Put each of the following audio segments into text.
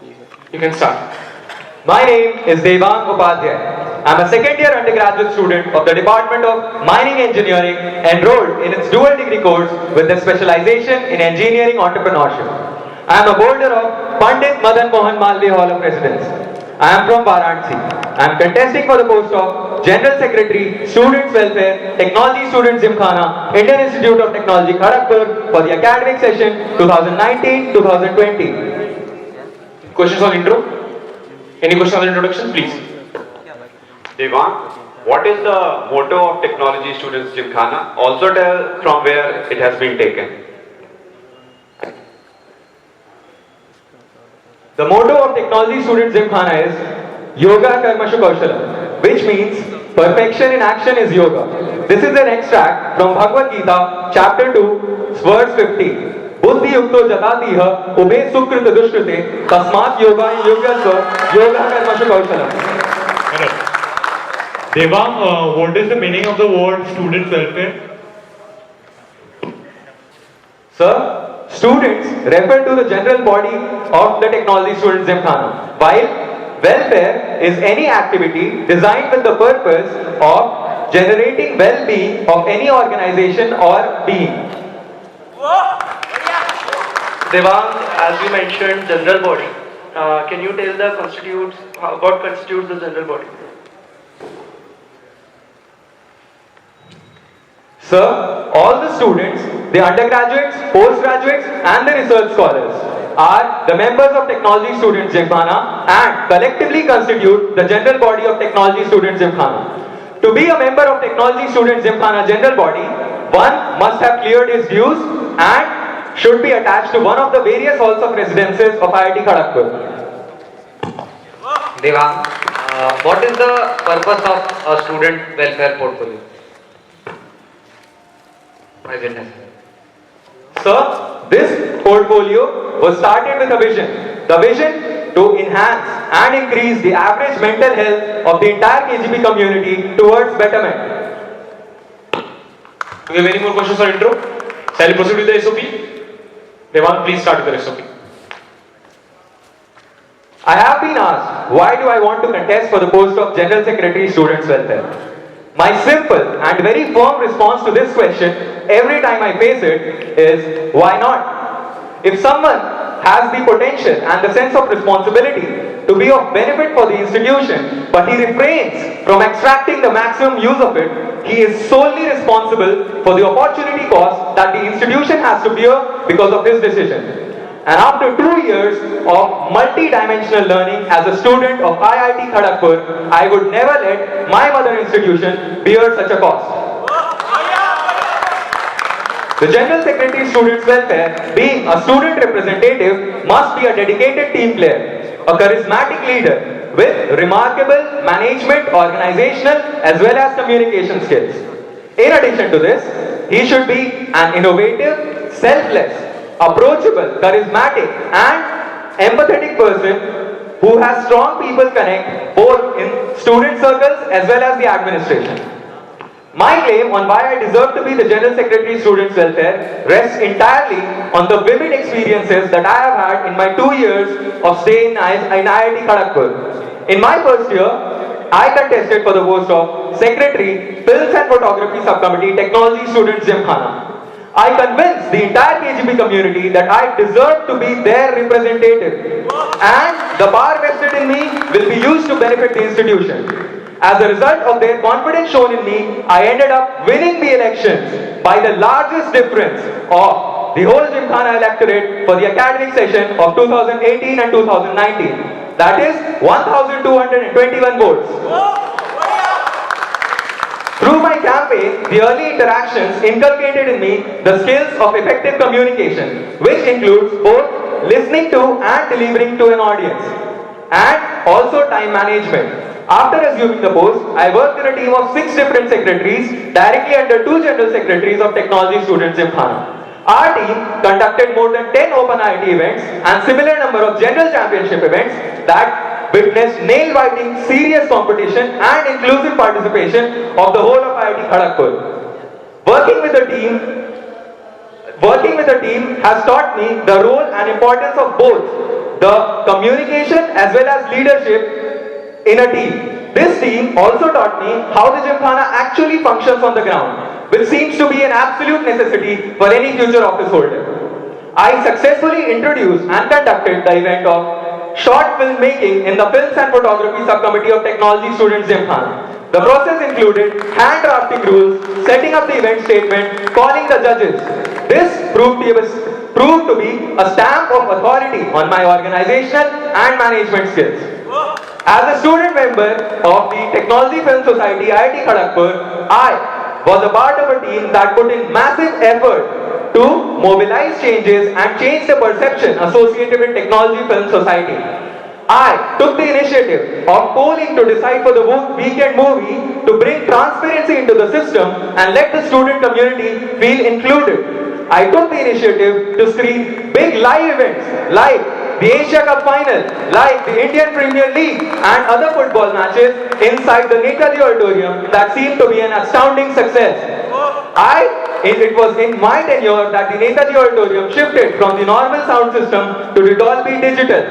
You can start. My name is Devang Upadhyay. I'm a second year undergraduate student of the Department of Mining Engineering enrolled in its dual degree course with a specialization in engineering entrepreneurship. I am a holder of Pandit Madan Mohan Malviya Hall of Residence. I am from Varanasi. I am contesting for the post of General Secretary, Students Welfare, Technology Students Gymkhana, Indian Institute of Technology, Kharagpur for the academic session 2019-2020. Questions on intro? Any questions on introduction, please? Devang, what is the motto of Technology Students Gymkhana? Also tell from where it has been taken. The motto of Technology Students Gymkhana is Yoga Karmashu Kaushalam, which means perfection in action is yoga. This is an extract from Bhagavad Gita, chapter 2, verse 50. Buddhi yukto jatatiha ube sukrita dushkrite tasmat yoga yogasva yoga karmashu kaushalam. Devang, what is the meaning of the word student welfare? Sir, students refer to the general body of the Technology Students Gymkhana, while welfare is any activity designed with the purpose of generating well-being of any organization or being. Devang, as you mentioned, general body. Can you tell what constitutes the general body? Sir, all the students, the undergraduates, postgraduates and the research scholars are the members of Technology Students Gymkhana and collectively constitute the general body of Technology Students Gymkhana. To be a member of Technology Students Gymkhana general body, one must have cleared his dues and should be attached to one of the various halls of residences of IIT Kharagpur. Devang, what is the purpose of a student welfare portfolio? Why is it necessary? Sir, this portfolio was started with a vision. The vision to enhance and increase the average mental health of the entire KGB community towards betterment. Do you have any more questions on intro? Shall we proceed with the SOP? Devang, please start with the SOP. I have been asked, why do I want to contest for the post of General Secretary Students Welfare? My simple and very firm response to this question, every time I face it, is why not? If someone has the potential and the sense of responsibility to be of benefit for the institution, but he refrains from extracting the maximum use of it, he is solely responsible for the opportunity cost that the institution has to bear because of his decision. And after 2 years of multi-dimensional learning as a student of IIT Kharagpur, I would never let my mother institution bear such a cost. The General Secretary Students Welfare, being a student representative, must be a dedicated team player, a charismatic leader with remarkable management, organizational as well as communication skills. In addition to this, he should be an innovative, selfless, approachable, charismatic and empathetic person who has strong people connect both in student circles as well as the administration. My claim on why I deserve to be the General Secretary Students Welfare rests entirely on the vivid experiences that I have had in my 2 years of stay in IIT Kharagpur. In my first year, I contested for the post of Secretary, Films and Photography Subcommittee, Technology Students Gymkhana. I convinced the entire KGB community that I deserve to be their representative and the power vested in me will be used to benefit the institution. As a result of their confidence shown in me, I ended up winning the elections by the largest difference of the whole Gymkhana electorate for the academic session of 2018 and 2019. That is 1,221 votes. Through my campaign, the early interactions inculcated in me the skills of effective communication, which includes both listening to and delivering to an audience, and also time management. After assuming the post, I worked in a team of 6 different secretaries directly under 2 general secretaries of Technology Students Gymkhana. Our team conducted more than 10 open IIT events and similar number of general championship events that witnessed nail-biting, serious competition and inclusive participation of the whole of IIT Kharagpur. Working with the team has taught me the role and importance of both the communication as well as leadership in a team. This team also taught me how the Gymkhana actually functions on the ground, which seems to be an absolute necessity for any future office holder. I successfully introduced and conducted the event of short film making in the Films and Photography Subcommittee of Technology Students Gymkhana. The process included hand drafting rules, setting up the event statement, calling the judges. This proved to be a stamp of authority on my organizational and management skills. As a student member of the Technology Film Society IIT Kharagpur, I was a part of a team that put in massive effort to mobilize changes and change the perception associated with Technology Film Society. I took the initiative of polling to decide for the weekend movie to bring transparency into the system and let the student community feel included. I took the initiative to screen big live events like the Asia Cup final, like the Indian Premier League and other football matches inside the Netaji Auditorium that seemed to be an astounding success. It was in my tenure that the Netaji Auditorium shifted from the normal sound system to the Dolby Digital.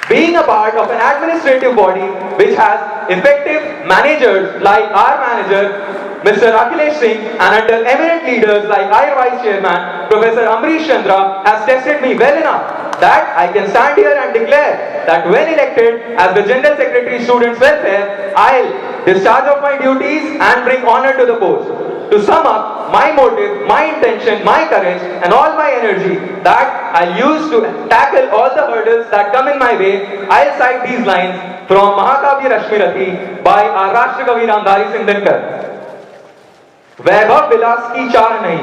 Being a part of an administrative body which has effective managers like our manager, Mr. Akhilesh Singh, and under eminent leaders like our Vice Chairman, Professor Amrish Chandra, has tested me well enough that I can stand here and declare that when elected as the General Secretary Students Welfare, I'll discharge of my duties and bring honor to the post. To sum up, my motive, my intention, my courage and all my energy that I'll use to tackle all the hurdles that come in my way, I'll cite these lines from Mahakavya Rashmirathi by our Rashtrakavi Ramdhari Singh Dinkar. वैभव विलास की चाह नहीं,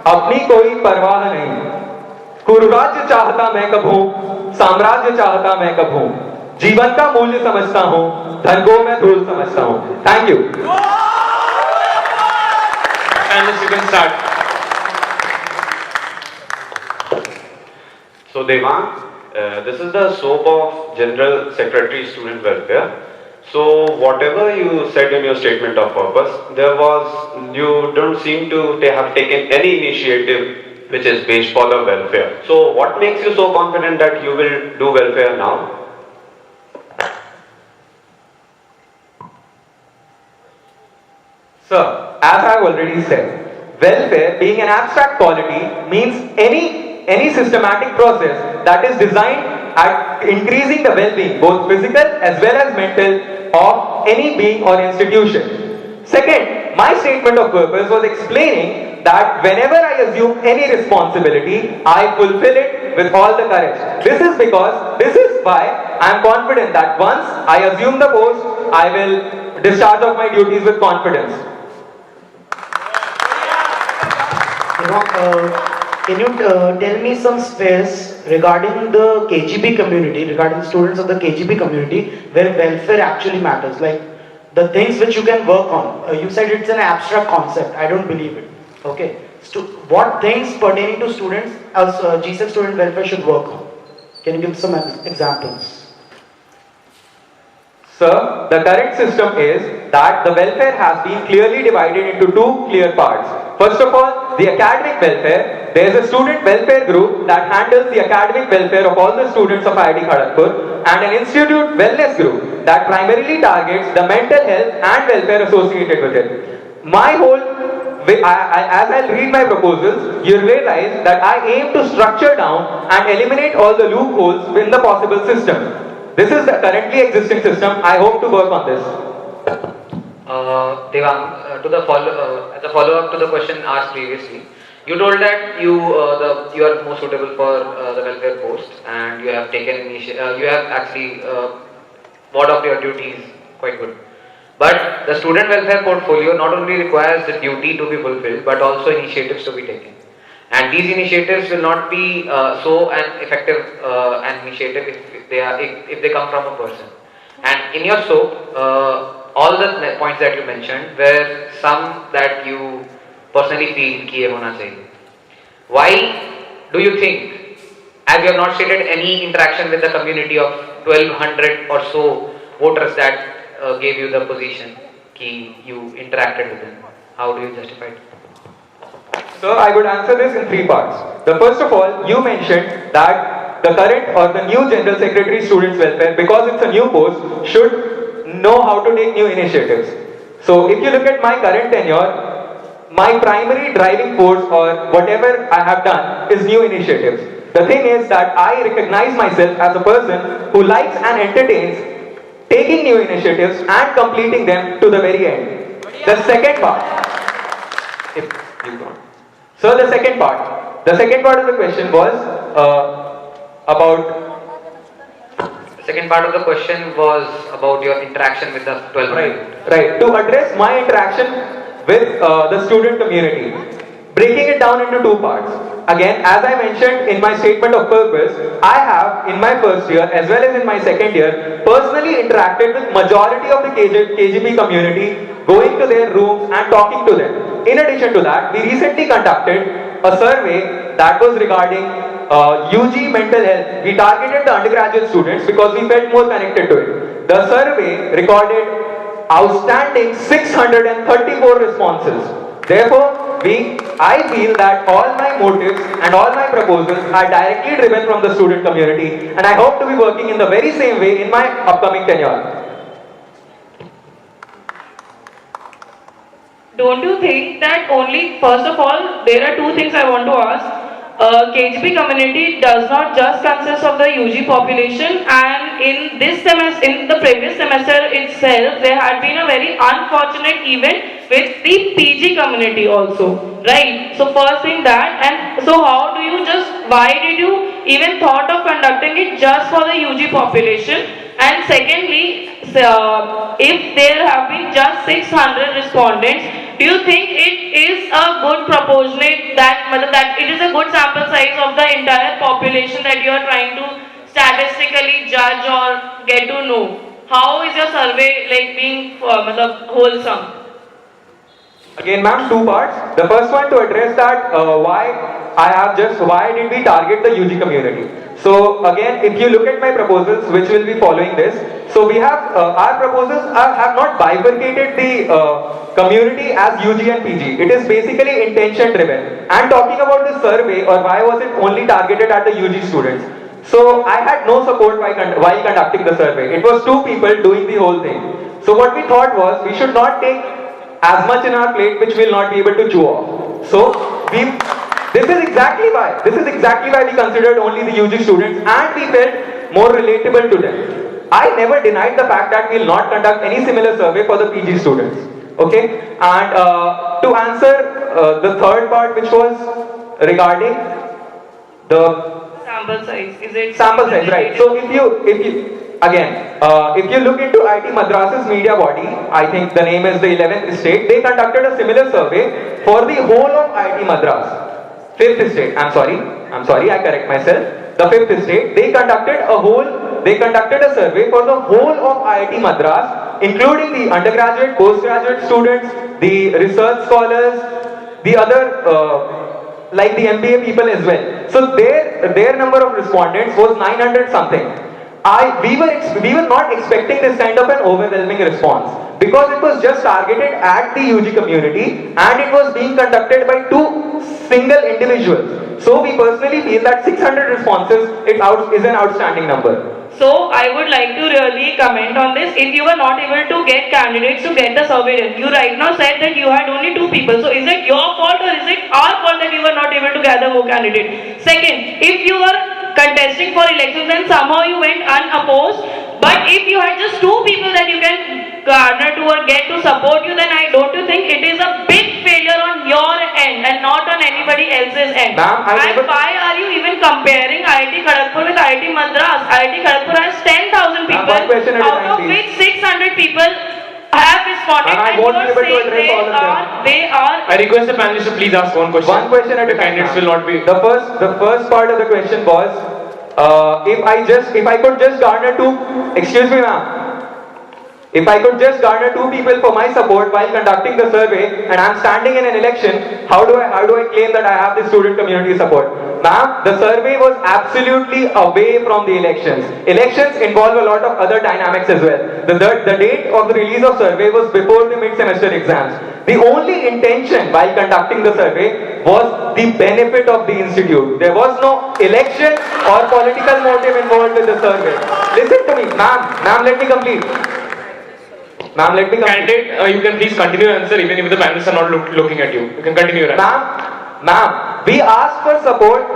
अपनी कोई परवाह नहीं, कुरुराज्य चाहता मैं कब हूं, साम्राज्य चाहता मैं कब हूं, जीवन का मूल्य समझता हूं, धन को मैं धूल समझता हूं. Thank you. And you can start. So Devang, this is the SOAP of General Secretary Student Welfare. So whatever you said in your statement of purpose, you don't seem to have taken any initiative which is based for the welfare. So what makes you so confident that you will do welfare now? Sir, as I have already said, welfare being an abstract quality means any systematic process that is designed at increasing the well-being, both physical as well as mental, of any being or institution. Second, my statement of purpose was explaining that whenever I assume any responsibility, I fulfill it with all the courage. This is why I am confident that once I assume the post, I will discharge of my duties with confidence. Can you tell me some space regarding the KGB community, regarding the students of the KGB community, where welfare actually matters, like the things which you can work on? You said it's an abstract concept. I don't believe it. Okay. What things pertaining to students as GSEC student welfare should work on? Can you give some examples? Sir, the current system is that the welfare has been clearly divided into two clear parts. First of all, the academic welfare. There is a student welfare group that handles the academic welfare of all the students of IIT Kharagpur, and an institute wellness group that primarily targets the mental health and welfare associated with it. As I read my proposals, you realize that I aim to structure down and eliminate all the loopholes in the possible system. This is the currently existing system. I hope to work on this. Devang, as a follow-up to the question asked previously, you told that you are more suitable for the welfare post, and you have taken you have actually ward of your duties quite good. But the student welfare portfolio not only requires the duty to be fulfilled, but also initiatives to be taken. And these initiatives will not be so an effective an initiative if they come from a person. And in your SOAP, all the points that you mentioned were some that you personally feel कि ये होना चाहिए. Why do you think, as you have not stated any interaction with the community of 1200 or so voters that gave you the position, कि you interacted with them? How do you justify it? Sir, I would answer this in three parts. The first of all, you mentioned that the current or the new General Secretary Students Welfare, because it's a new post, should know how to take new initiatives. So if you look at my current tenure, my primary driving force or whatever I have done is new initiatives. The thing is that I recognize myself as a person who likes and entertains taking new initiatives and completing them to the very end. The second part, if you don't. So the second part of the question was about. The second part of the question was about your interaction with the 12th. Right. To address my interaction with the student community, breaking it down into two parts. Again, as I mentioned in my statement of purpose, I have in my first year as well as in my second year personally interacted with majority of the KGP community, going to their rooms and talking to them. In addition to that, we recently conducted a survey that was regarding UG mental health. We targeted the undergraduate students because we felt more connected to it. The survey recorded outstanding 634 responses. Therefore, I feel that all my motives and all my proposals are directly driven from the student community, and I hope to be working in the very same way in my upcoming tenure. Don't you think that first of all, there are two things I want to ask. KGP community does not just consist of the UG population, and in this semester, in the previous semester itself, there had been a very unfortunate event with the PG community also, right? So first thing that, and so why did you even thought of conducting it just for the UG population? And secondly, if there have been just 600 respondents, do you think it is a good proportionate that it is a good sample size of the entire population that you are trying to statistically judge or get to know? How is your survey like being wholesome? Again, ma'am, two parts. The first one to address that why did we target the UG community? So again, if you look at my proposals, which will be following this, so we have our proposals have not bifurcated the community as UG and PG. It is basically intention driven. And talking about the survey, or why was it only targeted at the UG students? So I had no support while conducting the survey. It was two people doing the whole thing. So what we thought was we should not take as much in our plate which we will not be able to chew off. So this is exactly why we considered only the UG students, and we felt more relatable to them. I never denied the fact that we will not conduct any similar survey for the PG students. Okay, and to answer the third part, which was regarding the Sample size. Is it sample size, right? So if you look into IT Madras's media body, I think the name is the 11th state, they conducted a similar survey for the whole of IT Madras. 5th state, I'm sorry, I correct myself. The 5th state, they conducted a survey for the whole of IIT Madras, including the undergraduate, postgraduate students, the research scholars, the other like the MBA people as well. So their number of respondents was 900 something. We were not expecting this kind of an overwhelming response, because it was just targeted at the UG community and it was being conducted by two single individuals. So we personally feel that 600 responses is an outstanding number. So I would like to really comment on this. If you were not able to get candidates to get the survey done, you right now said that you had only two people. So is it your fault or is it our fault that you were not able to gather more candidates? Second, if you were contesting for elections and somehow you went unopposed, but if you had just two people that you can garner to or get to support you, then don't you think it is a big failure on your end and not on anybody else's end? And why are you even comparing IIT Kharagpur with IIT Madras? IIT Kharagpur has 10,000 people, out of which 600 people have responded, and you are saying they are. I request the panelists to please ask one question. One question at a time. The candidates will not be. The first part of the question was, if I could just garner two. Excuse me, ma'am. If I could just garner two people for my support while conducting the survey, and I'm standing in an election, how do I claim that I have the student community support? Ma'am, the survey was absolutely away from the elections. Elections involve a lot of other dynamics as well. The date of the release of survey was before the mid-semester exams. The only intention while conducting the survey was the benefit of the institute. There was no election or political motive involved with the survey. Listen to me, ma'am, let me complete. Ma'am, let me complete. Candidate, you can please continue your answer even if the panelists are not looking at you. You can continue your answer. Ma'am, we asked for support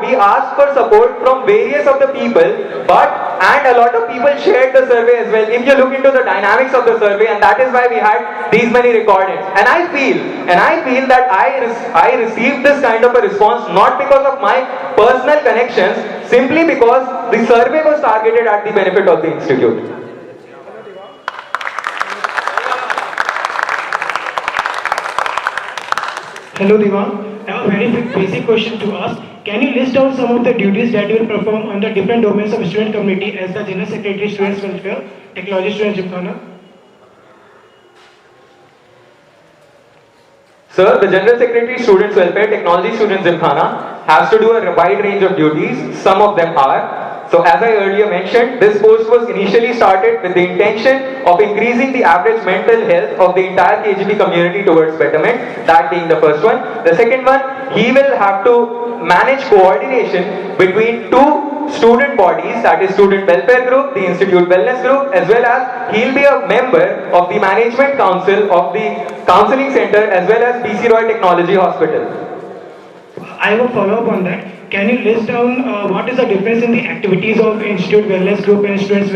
from various of the people, and a lot of people shared the survey as well. If you look into the dynamics of the survey, and that is why we had these many recordings. And I feel that I received this kind of a response not because of my personal connections, simply because the survey was targeted at the benefit of the institute. Hello Devang. I have a very basic question to ask. Can you list out some of the duties that you will perform on the different domains of student community as the General Secretary, Students Welfare, Technology Students Gymkhana? Sir, the General Secretary, Students Welfare, Technology Students Gymkhana has to do a wide range of duties. Some of them are, so as I earlier mentioned, this post was initially started with the intention of increasing the average mental health of the entire KGB community towards betterment, that being the first one. The second one, he will have to manage coordination between two student bodies, that is Student Welfare Group, the Institute Wellness Group, as well as he'll be a member of the Management Council of the Counseling Center as well as BC Roy Technology Hospital. I have a follow-up on that. Can you list down what is the difference in the activities of Institute Wellness Group and Students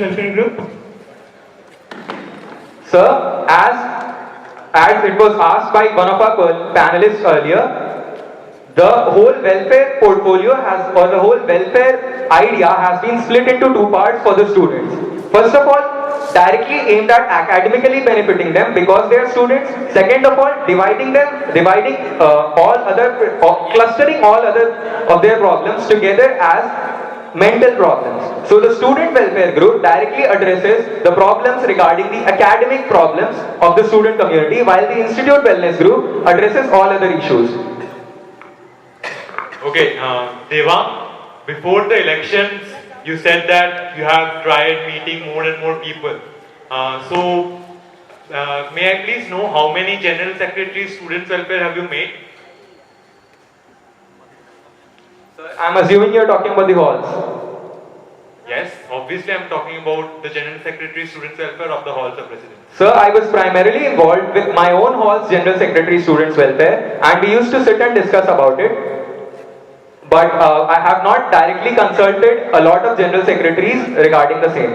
Welfare Group? Sir, as it was asked by one of our panelists earlier, the whole welfare portfolio or the whole welfare idea has been split into two parts for the students. First of all, directly aimed at academically benefiting them because they are students. Second of all, clustering all other of their problems together as mental problems. So the student welfare group directly addresses the problems regarding the academic problems of the student community, while the Institute Wellness Group addresses all other issues. Okay, Devang, before the elections, you said that you have tried meeting more and more people. May I please know how many General Secretary Students Welfare have you made? I'm assuming you're talking about the halls. Yes, obviously I'm talking about the General Secretary Students Welfare of the halls of residence. Sir, I was primarily involved with my own hall's General Secretary Students Welfare, and we used to sit and discuss about it. But I have not directly consulted a lot of General Secretaries regarding the same.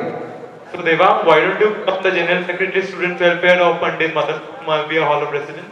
So Devang, why don't you become the General Secretary Students Welfare of Pandit Malviya Hall of Residence?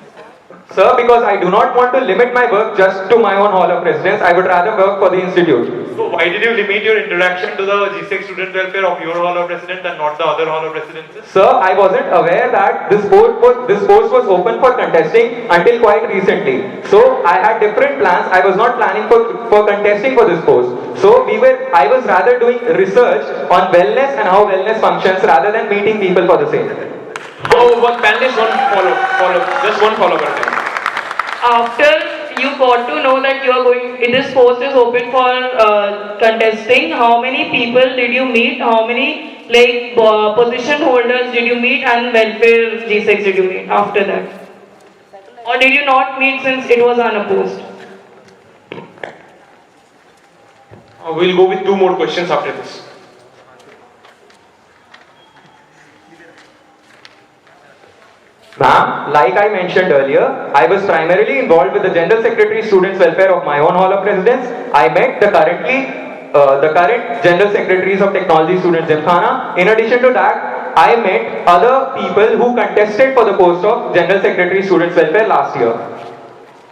Sir, because I do not want to limit my work just to my own hall of residence, I would rather work for the institute. So why did you limit your interaction to the G6 Student Welfare of your hall of residence and not the other hall of residences? Sir, I wasn't aware that this post was open for contesting until quite recently. So I had different plans. I was not planning for contesting for this post. So I was rather doing research on wellness and how wellness functions rather than meeting people for the same. Oh, one panelist, just one follow up. After you got to know that this post is open for contesting, how many people did you meet? How many position holders did you meet and welfare G6 did you meet after that? Or did you not meet since it was unopposed? We'll go with two more questions after this. Ma'am, like I mentioned earlier, I was primarily involved with the General Secretary Students Welfare of my own hall of residence. I met the current General Secretaries of Technology Students Gymkhana. In addition to that, I met other people who contested for the post of General Secretary Students Welfare last year.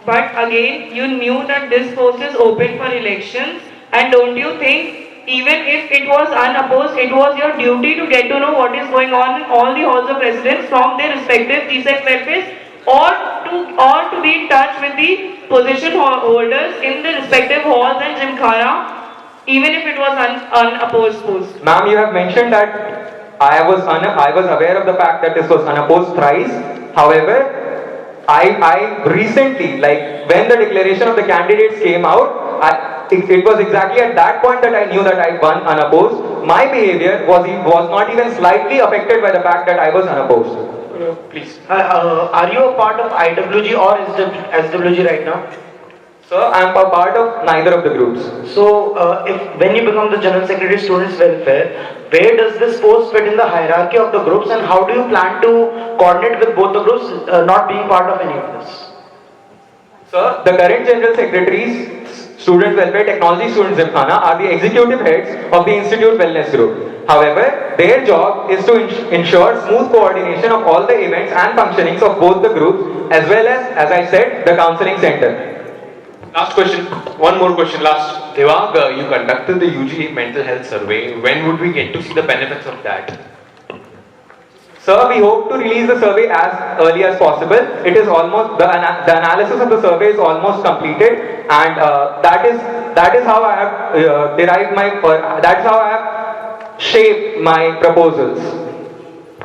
But again, you knew that this post is open for elections, and don't you think even if it was unopposed, it was your duty to get to know what is going on in all the halls of residence from their respective G6 welfares, or to be in touch with the position holders in the respective halls and Gymkhana, even if it was unopposed post. Ma'am, you have mentioned that I was aware of the fact that this was unopposed thrice. However, I recently, when the declaration of the candidates came out, it was exactly at that point that I knew that I won unopposed. My behavior was not even slightly affected by the fact that I was unopposed. Please. Are you a part of IWG or SWG right now? Sir, I am a part of neither of the groups. So, when you become the General Secretary Students Welfare, where does this post fit in the hierarchy of the groups, and how do you plan to coordinate with both the groups, not being part of any of this? Sir, the current General Secretaries, Student Welfare Technology Students Gymkhana are the executive heads of the Institute Wellness Group. However, their job is to ensure smooth coordination of all the events and functionings of both the groups, as well as I said, the counseling center. Last question, one more question, last. Devang, you conducted the UG mental health survey. When would we get to see the benefits of that? Sir, we hope to release the survey as early as possible. It is almost, the analysis of the survey is almost completed, and that is how I have that's how I have shaped my proposals.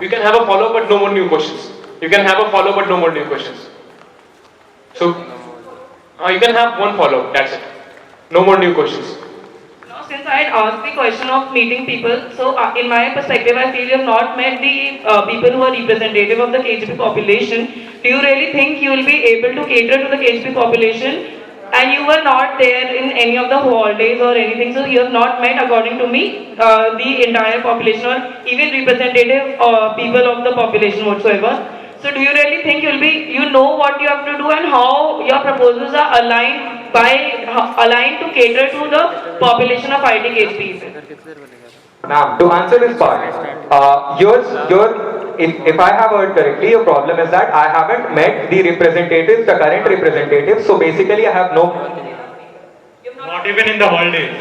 You can have a follow-up but no more new questions. You can have a follow-up but no more new questions. So, you can have one follow-up, that's it. No more new questions. Now, since I had asked the question of meeting people, so in my perspective, I feel you have not met the people who are representative of the KGP population. Do you really think you will be able to cater to the KGP population? And you were not there in any of the holidays or anything, so you have not met, according to me, the entire population or even representative people of the population whatsoever. So do you really think you know what you have to do and how your proposals are aligned to cater to the population of IT KGP? Ma'am, to answer this part, if I have heard correctly, your problem is that I haven't met the representatives, the current representatives, so basically I have no... Not even in the holidays.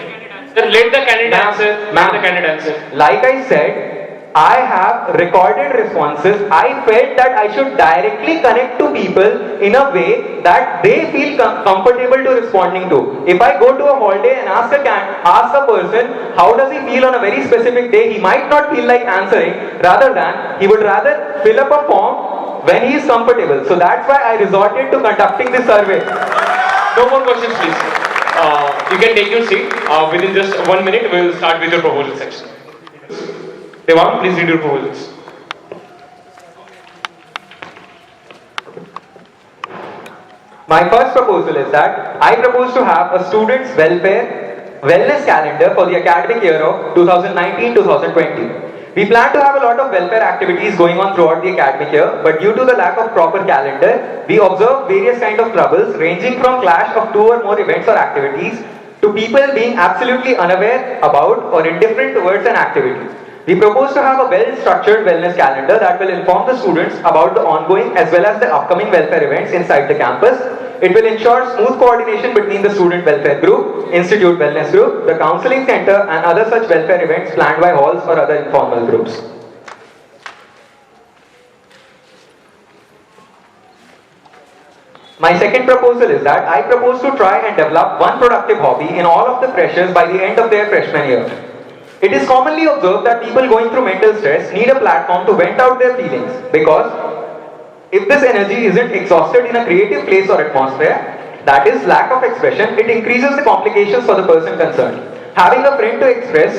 Then let the candidate answer. Let the candidate answer. Like I said, I have recorded responses. I felt that I should directly connect to people in a way that they feel comfortable to responding to. If I go to a holiday and ask a person how does he feel on a very specific day, he might not feel like answering. He would rather fill up a form when he is comfortable. So that's why I resorted to conducting this survey. No more questions, please. You can take your seat. Within just 1 minute, we will start with your proposal section. Devang, please read your proposals. My first proposal is that I propose to have a student's wellness calendar for the academic year of 2019-2020. We plan to have a lot of welfare activities going on throughout the academic year, but due to the lack of proper calendar, we observe various kinds of troubles ranging from clash of 2 or more events or activities to people being absolutely unaware about or indifferent towards an activity. We propose to have a well-structured wellness calendar that will inform the students about the ongoing as well as the upcoming welfare events inside the campus. It will ensure smooth coordination between the student welfare group, institute wellness group, the counseling center and other such welfare events planned by halls or other informal groups. My second proposal is that I propose to try and develop one productive hobby in all of the freshers by the end of their freshman year. It is commonly observed that people going through mental stress need a platform to vent out their feelings, because if this energy isn't exhausted in a creative place or atmosphere, that is lack of expression, it increases the complications for the person concerned. Having a friend to express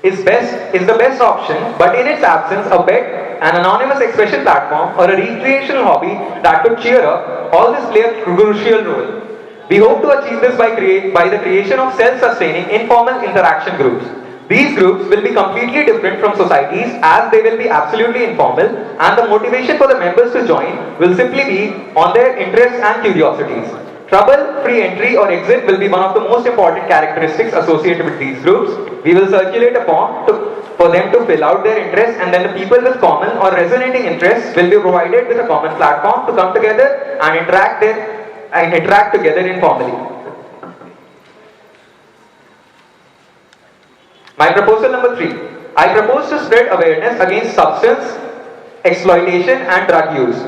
is the best option, but in its absence, a bet, an anonymous expression platform or a recreational hobby that could cheer up, all this play a crucial role. We hope to achieve this by the creation of self-sustaining informal interaction groups. These groups will be completely different from societies as they will be absolutely informal, and the motivation for the members to join will simply be on their interests and curiosities. Trouble-free entry or exit will be one of the most important characteristics associated with these groups. We will circulate a form for them to fill out their interests, and then the people with common or resonating interests will be provided with a common platform to come together and interact together informally. My proposal number 3. I propose to spread awareness against substance exploitation and drug use.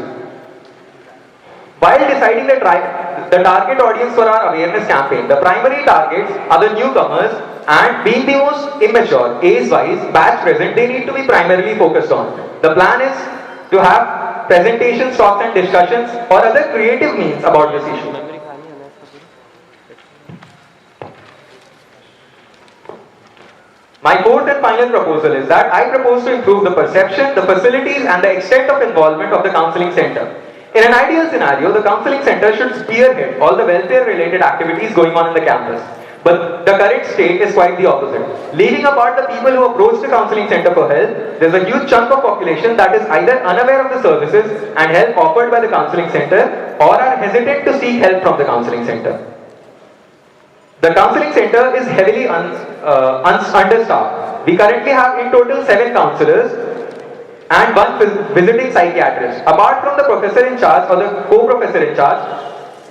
While deciding the target audience for our awareness campaign, the primary targets are the newcomers, and being the most immature, age-wise, batch present, they need to be primarily focused on. The plan is to have presentations, talks and discussions or other creative means about this issue. My fourth and final proposal is that I propose to improve the perception, the facilities and the extent of involvement of the counseling center. In an ideal scenario, the counseling center should spearhead all the welfare-related activities going on in the campus. But the current state is quite the opposite. Leaving apart the people who approach the counseling center for help, there's a huge chunk of population that is either unaware of the services and help offered by the counseling center or are hesitant to seek help from the counseling center. The counseling center is heavily understaffed. We currently have in total 7 counselors and 1 visiting psychiatrist. Apart from the professor in charge or the co-professor in charge,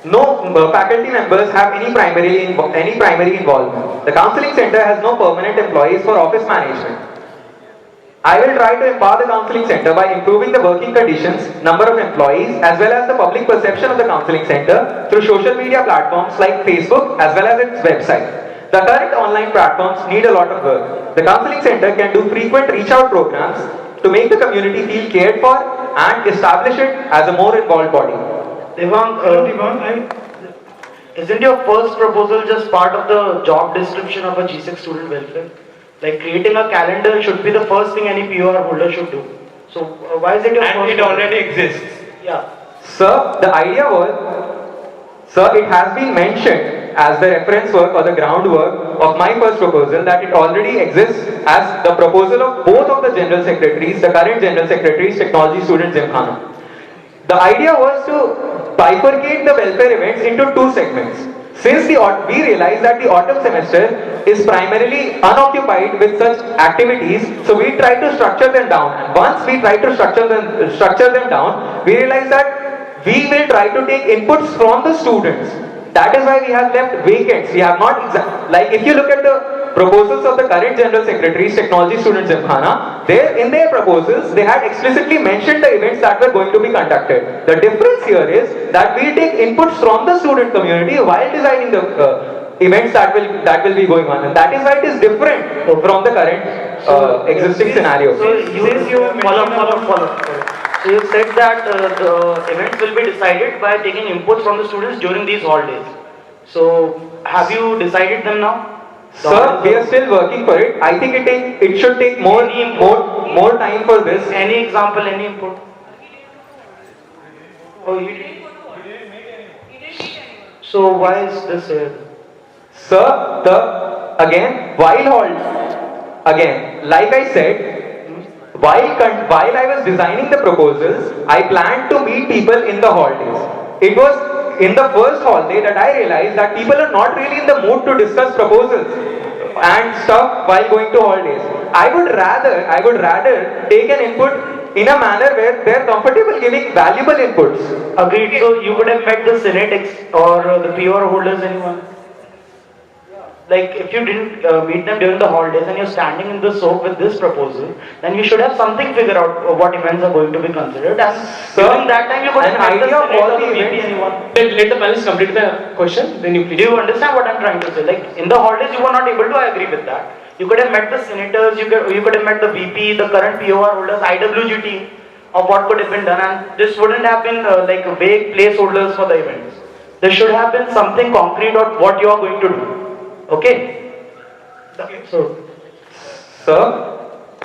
no faculty members have any primary involvement. The counseling center has no permanent employees for office management. I will try to empower the counseling center by improving the working conditions, number of employees, as well as the public perception of the counseling center through social media platforms like Facebook as well as its website. The current online platforms need a lot of work. The counseling center can do frequent reach-out programs to make the community feel cared for and establish it as a more involved body. Devang, isn't your first proposal just part of the job description of a G6 student welfare? Like creating a calendar should be the first thing any POR holder should do. So why is it your first? And it already exists. Yeah. Sir, the idea was, sir, it has been mentioned as the reference work or the groundwork of my first proposal that it already exists as the proposal of both of the general secretaries, the current general secretaries, technology student Gymkhana. The idea was to bifurcate the welfare events into 2 segments. Since we realized that the autumn semester is primarily unoccupied with such activities, so we try to structure them down. And once we try to structure them down, we realized that we will try to take inputs from the students. That is why we have left vacants. We have not like if you look at the proposals of the current general secretaries, technology students Gymkhana, in their proposals they had explicitly mentioned the events that were going to be conducted. The difference here is that we take inputs from the student community while designing the events that will be going on, and that is why it is different from the current existing scenario. So you follow. So you said that the events will be decided by taking inputs from the students during these holidays. So have you decided them now? Sir, we are still working for it. I think it should take more time for this. Any example, any input? Oh, you did. So why is this here? Sir, like I said, while I was designing the proposals, I planned to meet people in the holidays. It was in the first holiday that I realized that people are not really in the mood to discuss proposals and stuff while going to holidays. I would rather take an input in a manner where they are comfortable giving valuable inputs. Agreed. So you would have met the Senatex or the POR holders, anyone? Like if you didn't meet them during the holidays and you're standing in the SOAP with this proposal, then you should have something figured out what events are going to be considered. And during that time you could have met the Senate or the VP, anyone. Let the panelists complete the question, then you please. Do you understand what I'm trying to say? Like in the holidays you were not able to, I agree with that. You could have met the senators, you could have met the VP, the current POR holders, IWG team of what could have been done, and this wouldn't have been like vague placeholders for the events. There should have been something concrete on what you are going to do. Okay? So, sir,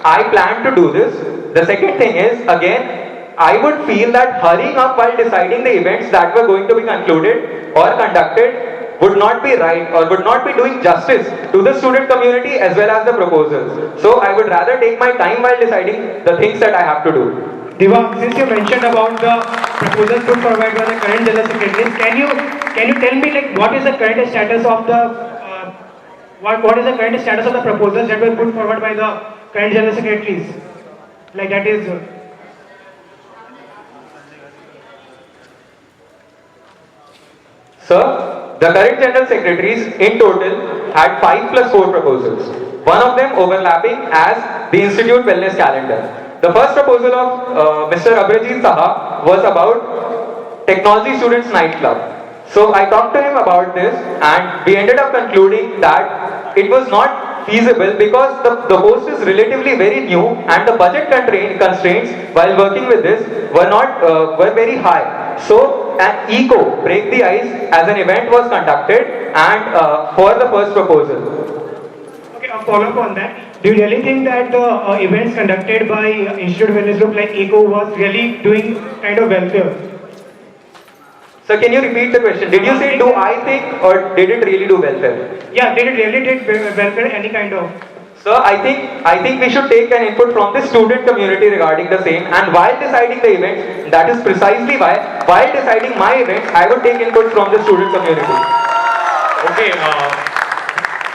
I plan to do this. The second thing is, again, I would feel that hurrying up while deciding the events that were going to be concluded or conducted would not be right or would not be doing justice to the student community as well as the proposals. So I would rather take my time while deciding the things that I have to do. Devang, since you mentioned about the proposals put forward by the current general secretaries, can you tell me like what is the current status of the what is the current status of the proposals that were put forward by the current general secretaries? Like that is. Sir, the current general secretaries in total had 5 plus 4 proposals. One of them overlapping as the Institute Wellness Calendar. The first proposal of Mr. Abhijit Saha was about Technology Students Night Club. So I talked to him about this and we ended up concluding that it was not feasible because the post is relatively very new and the budget constraints while working with this were very high. So an ECO, Break the Ice, as an event was conducted and for the first proposal. Okay, a follow-up on that. Do you really think that the events conducted by Institute Wellness Group like ECO was really doing kind of welfare? So can you repeat the question? Did you say do I think or did it really do welfare? Yeah, did it really did welfare any kind of? So I think we should take an input from the student community regarding the same, and while deciding the events, that is precisely why while deciding my events, I would take input from the student community. Okay,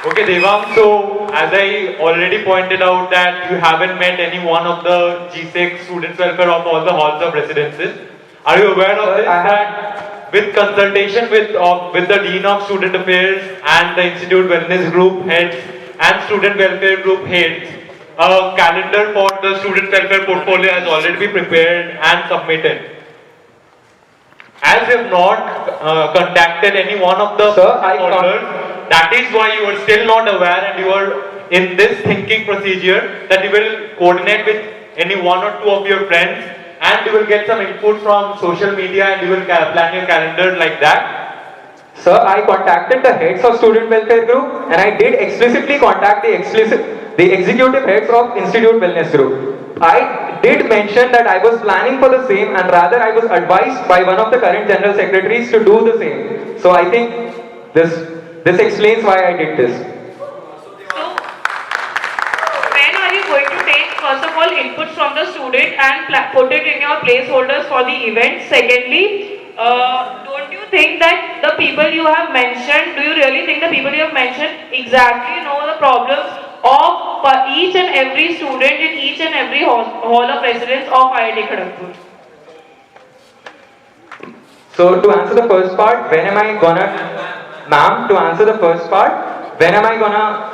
okay, Devang. So as I already pointed out that you haven't met any one of the GSEC students welfare of all the halls of residences. Are you aware of this? That with consultation with the Dean of Student Affairs and the Institute Wellness Group heads and Student Welfare Group heads, a calendar for the Student Welfare portfolio has already been prepared and submitted. As you have not contacted any one of the stakeholders, that is why you are still not aware and you are in this thinking procedure that you will coordinate with any one or two of your friends and you will get some input from social media and you will plan your calendar like that. Sir, I contacted the heads of Student Welfare Group and I did explicitly contact the executive heads of Institute Wellness Group. I did mention that I was planning for the same and rather I was advised by one of the current general secretaries to do the same. So I think this explains why I did this. So, when are you going to take, first of all, inputs from the student and put it in your placeholders for the event? Secondly, don't you think that the people you have mentioned, do you really think the people you have mentioned exactly know the problems of each and every student in each and every hall of residence of IIT Kharagpur? So to answer the first part, when am I gonna, ma'am, to answer the first part, when am I gonna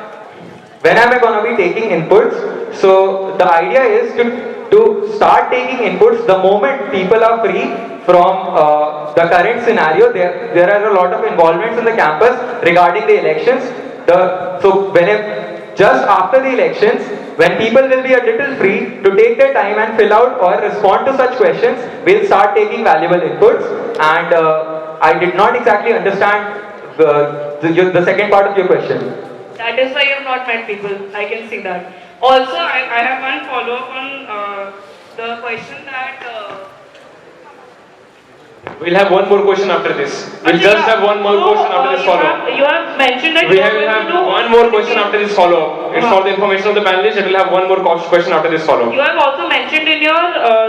be taking inputs? So the idea is to start taking inputs the moment people are free from the current scenario. There are a lot of involvements in the campus regarding the elections. Just after the elections, when people will be a little free to take their time and fill out or respond to such questions, we'll start taking valuable inputs. And I did not exactly understand the second part of your question. That is why you have not met people. I can see that. Also, I have one follow-up on the question that... We'll have one more question after this. We'll just have one more question after this follow-up. You have mentioned that We will have one more question after this follow-up. It's for the information of the panelists. It will have one more question after this follow-up. You have also mentioned in your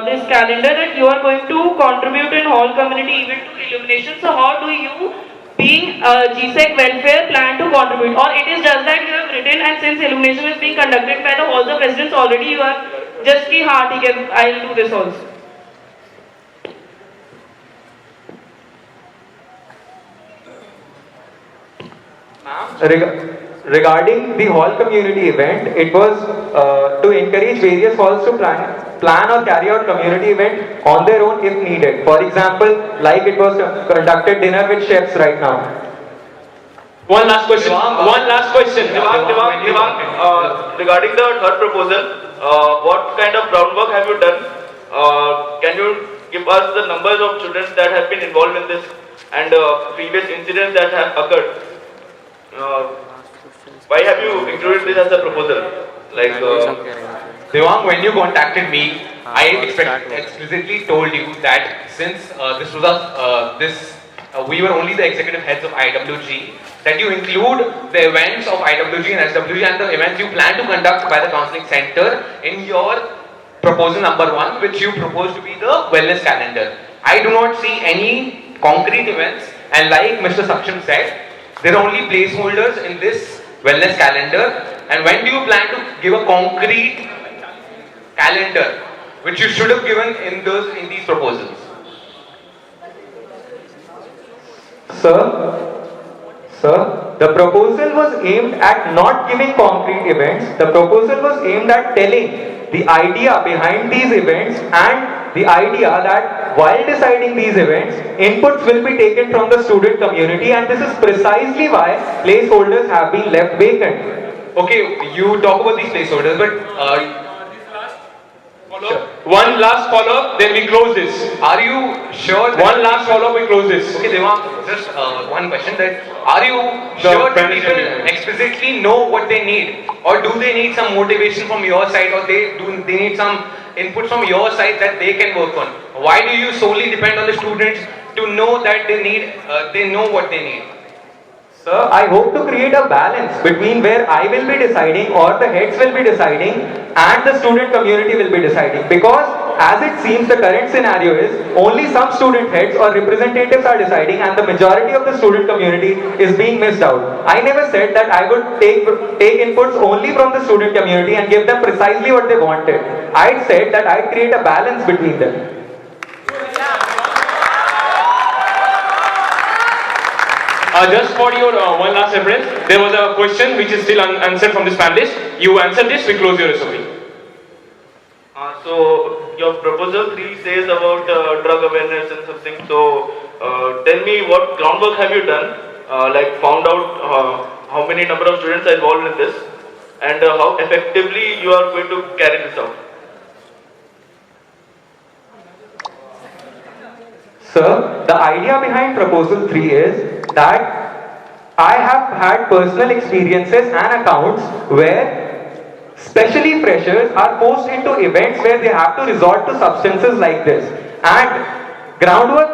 this calendar that you are going to contribute in hall community event to illumination. So how do you, being GSEC welfare, plan to contribute? Or it is just that you have written and since illumination is being conducted by the halls of residents already, you have just ki haan, theek hai, I'll do this also. Regarding the hall community event, it was to encourage various halls to plan or carry out community event on their own if needed. For example, like it was conducted dinner with chefs right now. One last question. Devang, regarding the third proposal, what kind of groundwork have you done? Can you give us the numbers of students that have been involved in this and previous incidents that have occurred? Why have you included this as a proposal? Devang, when you contacted me, I explicitly told you that since we were only the executive heads of IWG, that you include the events of IWG and SWG and the events you plan to conduct by the counseling center in your proposal number 1, which you propose to be the wellness calendar. I do not see any concrete events, and like Mr. Saksham said, there are only placeholders in this wellness calendar. And when do you plan to give a concrete calendar, which you should have given in these proposals? Sir, the proposal was aimed at not giving concrete events. The proposal was aimed at telling the idea behind these events and the idea that while deciding these events, inputs will be taken from the student community, and this is precisely why placeholders have been left vacant. Okay, you talk about these placeholders, but One last follow-up, then we close this. Are you sure? One last follow-up, we close this. Okay, Devang, just one question. That are you sure that people explicitly know what they need, or do they need some motivation from your side, or they need some input from your side that they can work on? Why do you solely depend on the students to know that they know what they need. Sir, I hope to create a balance between where I will be deciding or the heads will be deciding and the student community will be deciding, because as it seems the current scenario is only some student heads or representatives are deciding and the majority of the student community is being missed out. I never said that I would take inputs only from the student community and give them precisely what they wanted. I said that I'd create a balance between them. Just for your one last reference, there was a question which is still unanswered from this panelist. You answer this, we close your SOP. So your proposal 3 says about drug awareness and something. So tell me what groundwork have you done? Like found out how many number of students are involved in this, and how effectively you are going to carry this out. Sir, the idea behind proposal 3 is that I have had personal experiences and accounts where especially freshers are forced into events where they have to resort to substances like this, and groundwork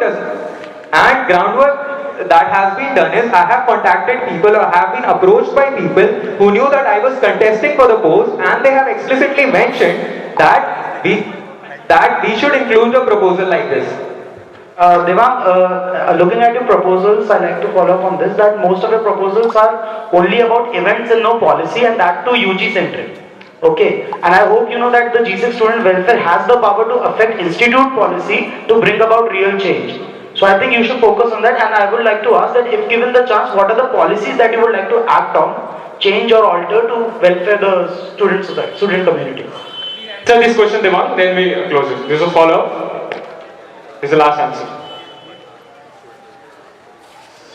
that has been done is I have contacted people or have been approached by people who knew that I was contesting for the post, and they have explicitly mentioned that we should include a proposal like this. Devang, looking at your proposals, I like to follow up on this, that most of your proposals are only about events and no policy, and that too UG centric. Okay, and I hope you know that the G6 student welfare has the power to affect institute policy to bring about real change. So I think you should focus on that, and I would like to ask that if given the chance, what are the policies that you would like to act on, change or alter to welfare the student community? Answer this question, Devang, then we close it. This is a follow-up. This is the last answer.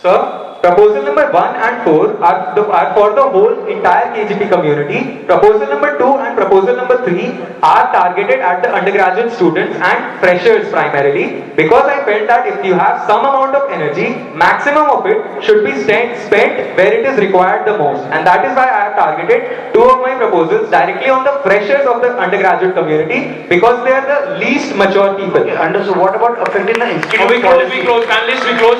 Sir, proposal number 1 and 4 are for the whole entire KGP community. Proposal number 2 and proposal number 3 are targeted at the undergraduate students and freshers primarily, because I felt that if you have some amount of energy, maximum of it should be spent where it is required the most, and that is why I have targeted 2 of my proposals directly on the freshers of the undergraduate community, because they are the least mature people. Okay, understood. What about affecting the institute We policy? close, panelists, we close.